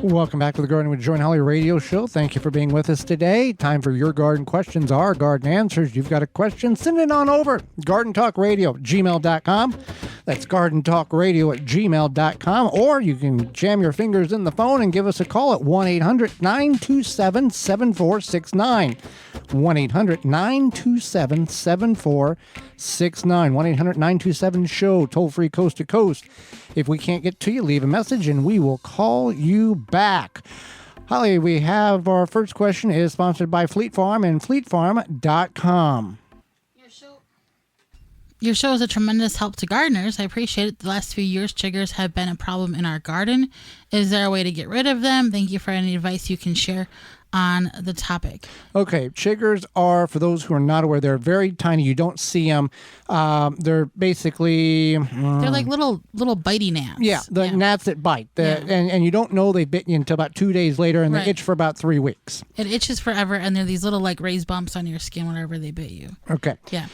Welcome back to the Garden with Joe and Holly radio show. Thank you for being with us today. Time for your garden questions, our garden answers. You've got a question, send it on over. GardenTalkRadio@gmail.com. That's GardenTalkRadio@gmail.com. Or you can jam your fingers in the phone and give us a call at 1-800-927-7469. 1-800-927-7469. 1-800-927-SHOW. Toll free coast to coast. If we can't get to you, leave a message and we will call you back. Holly, we have our first question is sponsored by Fleet Farm and fleetfarm.com. Your show is a tremendous help to gardeners. I appreciate it. The last few years, chiggers have been a problem in our garden. Is there a way to get rid of them? Thank you for any advice you can share on the topic. Okay, chiggers are, for those who are not aware, they're very tiny. You don't see them. They're basically... they're like little bitey gnats. Yeah, gnats that bite. And you don't know they bit you until about 2 days later, and they itch for about 3 weeks. It itches forever, and they're these little like raised bumps on your skin whenever they bit you. Okay. Yeah.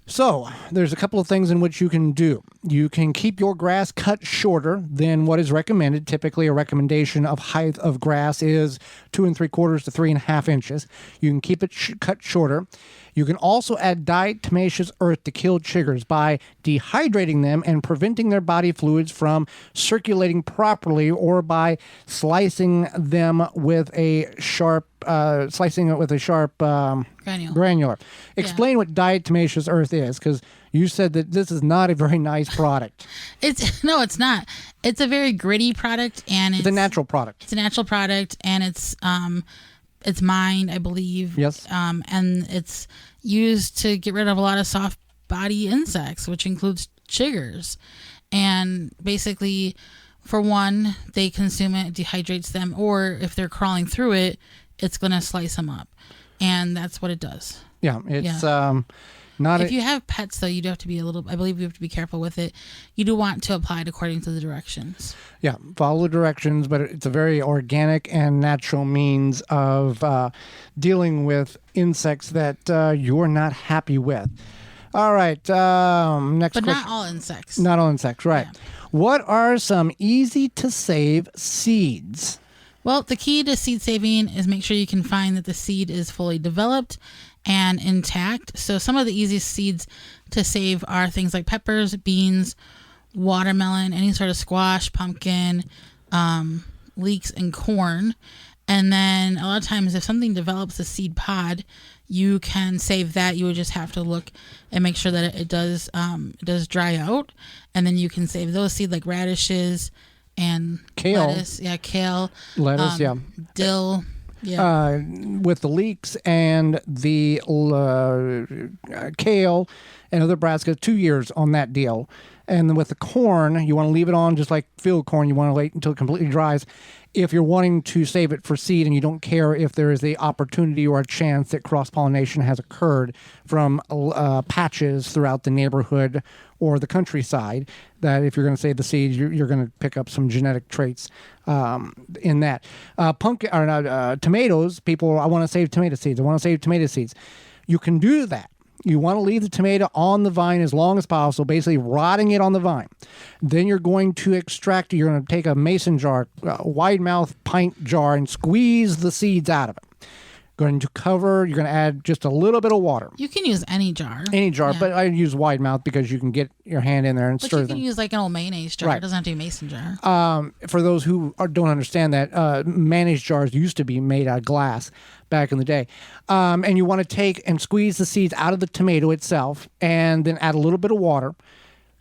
So there's a couple of things in which you can do. You can keep your grass cut shorter than what is recommended. Typically, a recommendation of height of grass is 2 3/4 to 3.5 inches. You can keep it cut shorter. You can also add diatomaceous earth to kill chiggers by dehydrating them and preventing their body fluids from circulating properly, or by slicing them with a sharp granular. Explain what diatomaceous earth is, because you said that this is not a very nice product. It's not. It's a very gritty product, and it's a natural product. It's a natural product, and it's mined, I believe. Yes. And it's used to get rid of a lot of soft body insects, which includes chiggers. And basically, for one, they consume it, dehydrates them, or if they're crawling through it, it's going to slice them up. And that's what it does. Yeah, it's not. If you have pets, though, you do have to be I believe you have to be careful with it. You do want to apply it according to the directions. Yeah, follow the directions, but it's a very organic and natural means of dealing with insects that you're not happy with. All right, next question. But not all insects. Not all insects, right. Yeah. What are some easy-to-save seeds? Well, the key to seed saving is make sure you can find that the seed is fully developed and intact. So some of the easiest seeds to save are things like peppers, beans, watermelon, any sort of squash, pumpkin, leeks, and corn. And then a lot of times if something develops a seed pod, you can save that. You would just have to look and make sure that it does dry out. And then you can save those seeds, like radishes and kale. Kale. Lettuce, dill. Yeah. With the leeks and the kale and other brassicas, 2 years on that deal. And with the corn, you want to leave it on just like field corn. You want to wait until it completely dries. If you're wanting to save it for seed and you don't care if there is the opportunity or a chance that cross-pollination has occurred from patches throughout the neighborhood or the countryside, that if you're going to save the seeds, you're going to pick up some genetic traits in that. Tomatoes, people, I want to save tomato seeds. You can do that. You want to leave the tomato on the vine as long as possible, basically rotting it on the vine. Then you're going to extract it. You're going to take a mason jar, a wide mouth pint jar, and squeeze the seeds out of it. Going to cover, you're going to add just a little bit of water. You can use any jar. But I use wide mouth because you can get your hand in there and stir them. But you can use like an old mayonnaise jar. Right. It doesn't have to be a mason jar. For those who don't understand that, mayonnaise jars used to be made out of glass back in the day. And you want to take and squeeze the seeds out of the tomato itself and then add a little bit of water.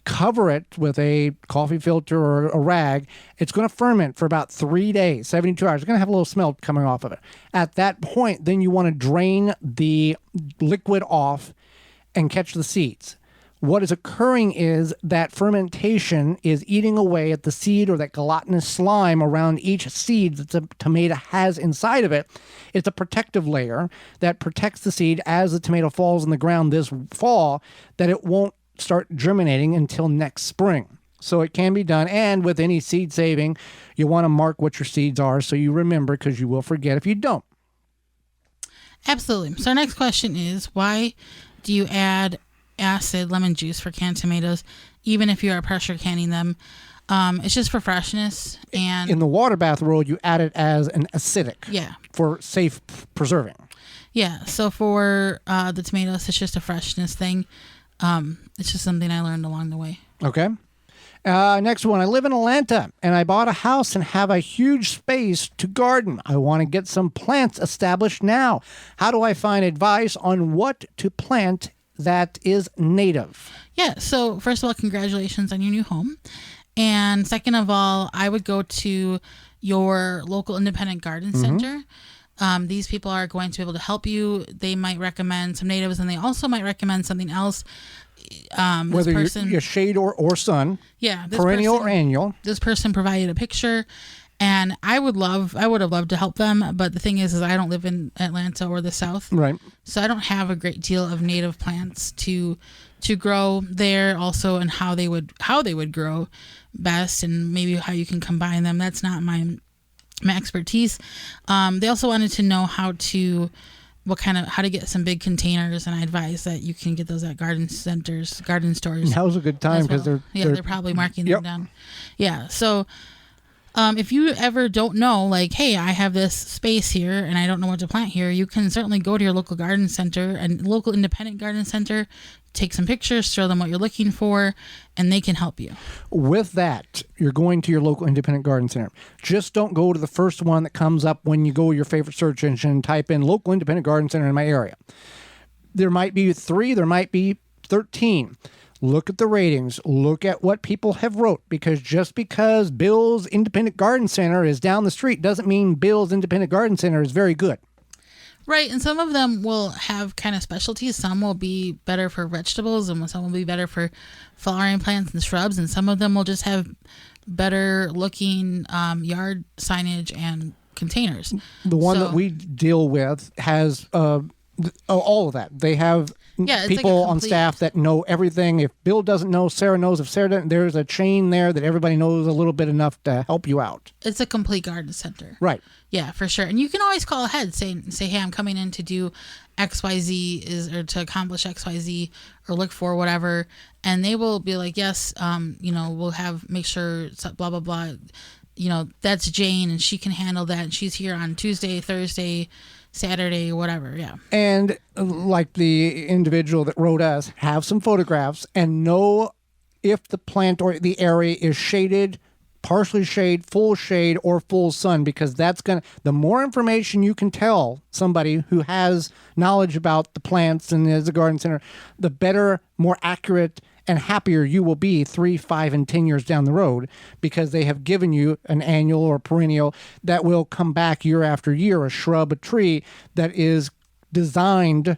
Cover it with a coffee filter or a rag. It's going to ferment for about 3 days, 72 hours. It's going to have a little smell coming off of it. At that point, then you want to drain the liquid off and catch the seeds. What is occurring is that fermentation is eating away at the seed or that gelatinous slime around each seed that the tomato has inside of it. It's a protective layer that protects the seed as the tomato falls in the ground this fall, that it won't start germinating until next spring. So it can be done. And with any seed saving, you want to mark what your seeds are so you remember, because you will forget if you don't. Absolutely. So our next question is, why do you add acid lemon juice for canned tomatoes, even if you are pressure canning them? It's just for freshness. And In the water bath world, you add it as an acidic yeah. for safe preserving. Yeah. So for the tomatoes, it's just a freshness thing. It's just something I learned along the way. Okay. Next one. I live in Atlanta and I bought a house and have a huge space to garden. I want to get some plants established now. How do I find advice on what to plant that is native? Yeah. So first of all, congratulations on your new home. And second of all, I would go to your local independent garden center. These people are going to be able to help you. They might recommend some natives, and they also might recommend something else. Whether you're shade or sun, yeah, perennial or annual. This person provided a picture, and I would have loved to help them. But the thing is I don't live in Atlanta or the South, right? So I don't have a great deal of native plants to grow there. Also, and how they would grow best, and maybe how you can combine them. That's not my expertise. They also wanted to know how to get some big containers, and I advise that you can get those at garden centers, garden stores. Now's a good time because they're probably marking them down. Yeah. So if you ever don't know, like, hey, I have this space here and I don't know what to plant here, you can certainly go to your local garden center and local independent garden center, take some pictures, show them what you're looking for, and they can help you. With that, you're going to your local independent garden center. Just don't go to the first one that comes up when you go to your favorite search engine and type in local independent garden center in my area. There might be 3, there might be 13. Look at the ratings. Look at what people have wrote, because just because Bill's Independent Garden Center is down the street doesn't mean Bill's Independent Garden Center is very good. Right, and some of them will have kind of specialties. Some will be better for vegetables, and some will be better for flowering plants and shrubs, and some of them will just have better looking yard signage and containers. The one that we deal with has all of that. They have people on staff that know everything. If Bill doesn't know, Sarah knows. If Sarah doesn't, there's a chain there that everybody knows a little bit enough to help you out. It's a complete garden center. Right. Yeah, for sure. And you can always call ahead, say, hey, I'm coming in to do XYZ or to accomplish XYZ or look for whatever. And they will be like, yes, we'll make sure blah, blah, blah. That's Jane and she can handle that. And she's here on Tuesday, Thursday, Saturday, whatever. Yeah. And like the individual that wrote us, have some photographs and know if the plant or the area is shaded, partially shade, full shade, or full sun, because the more information you can tell somebody who has knowledge about the plants and as a garden center, the better, more accurate, and happier you will be 3, 5, and 10 years down the road, because they have given you an annual or perennial that will come back year after year, a shrub, a tree that is designed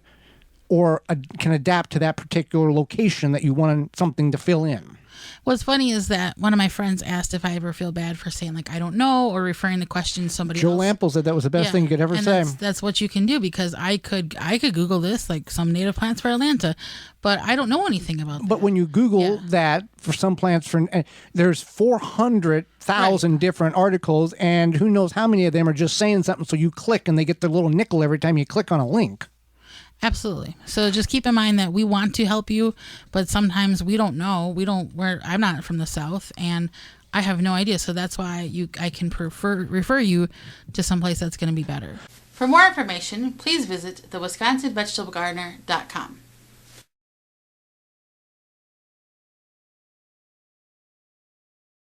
or can adapt to that particular location that you want something to fill in. What's funny is that one of my friends asked if I ever feel bad for saying, like, I don't know, or referring the question to somebody Joe else. Lampel said that was the best thing you could ever say. That's what you can do, because I could Google this, like some native plants for Atlanta, but I don't know anything about that. But when you Google that for some plants, there's 400,000 different articles, and who knows how many of them are just saying something, so you click and they get their little nickel every time you click on a link. Absolutely. So just keep in mind that we want to help you, but sometimes we don't know. I'm not from the South, and I have no idea. So that's why I can refer you to someplace that's going to be better. For more information, please visit thewisconsinvegetablegardener.com.